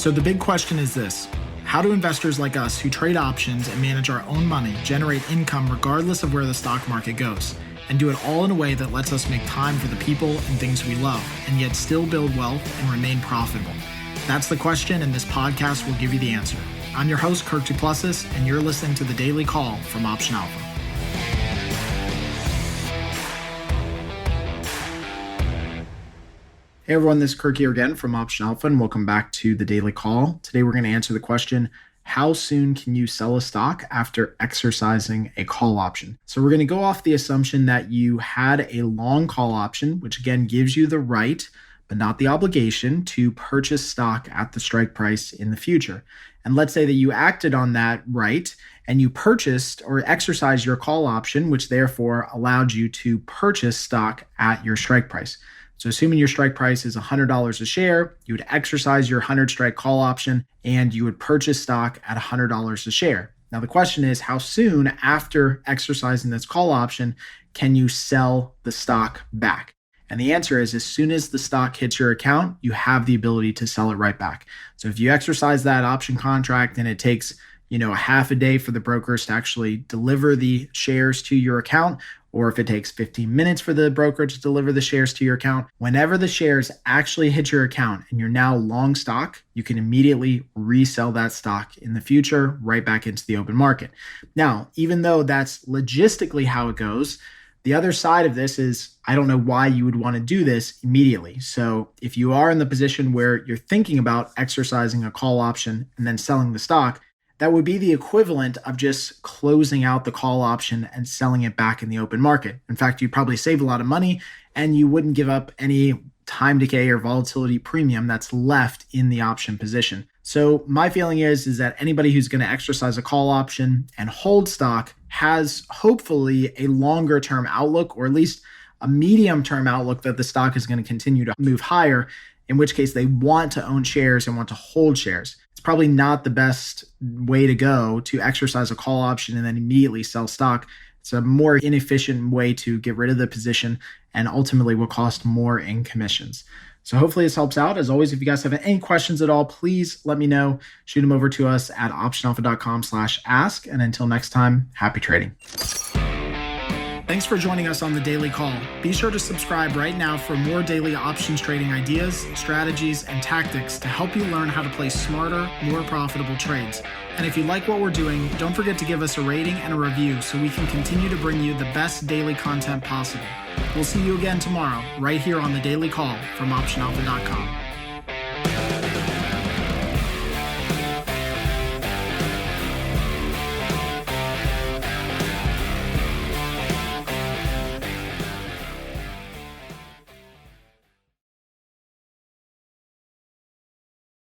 So the big question is this: how do investors like us who trade options and manage our own money generate income regardless of where the stock market goes, and do it all in a way that lets us make time for the people and things we love, and yet still build wealth and remain profitable? That's the question, and this podcast will give you the answer. I'm your host, Kirk Duplessis, and you're listening to the Daily Call from Option Alpha. Hey everyone, this is Kirk here again from Option Alpha, and welcome back to the Daily Call. Today we're going to answer the question, how soon can you sell a stock after exercising a call option? So we're going to go off the assumption that you had a long call option, which again gives you the right, but not the obligation, to purchase stock at the strike price in the future. And let's say that you acted on that right and you purchased or exercised your call option, which therefore allowed you to purchase stock at your strike price. So assuming your strike price is $100 a share, you would exercise your 100 strike call option and you would purchase stock at $100 a share. Now the question is, how soon after exercising this call option can you sell the stock back? And the answer is, as soon as the stock hits your account, you have the ability to sell it right back. So if you exercise that option contract and it takes, a half a day for the brokers to actually deliver the shares to your account, or if it takes 15 minutes for the broker to deliver the shares to your account, whenever the shares actually hit your account and you're now long stock, you can immediately resell that stock in the future right back into the open market. Now, even though that's logistically how it goes, the other side of this is, I don't know why you would want to do this immediately. So if you are in the position where you're thinking about exercising a call option and then selling the stock, that would be the equivalent of just closing out the call option and selling it back in the open market. In fact, you'd probably save a lot of money and you wouldn't give up any time decay or volatility premium that's left in the option position. So my feeling is that anybody who's going to exercise a call option and hold stock has hopefully a longer term outlook, or at least a medium term outlook that the stock is going to continue to move higher, in which case they want to own shares and want to hold shares. It's probably not the best way to go to exercise a call option and then immediately sell stock. It's a more inefficient way to get rid of the position and ultimately will cost more in commissions. So hopefully this helps out. As always, if you guys have any questions at all, please let me know. Shoot them over to us at optionalpha.com/ask. And until next time, happy trading. Thanks for joining us on the Daily Call. Be sure to subscribe right now for more daily options trading ideas, strategies, and tactics to help you learn how to place smarter, more profitable trades. And if you like what we're doing, don't forget to give us a rating and a review so we can continue to bring you the best daily content possible. We'll see you again tomorrow, right here on the Daily Call from optionalpha.com.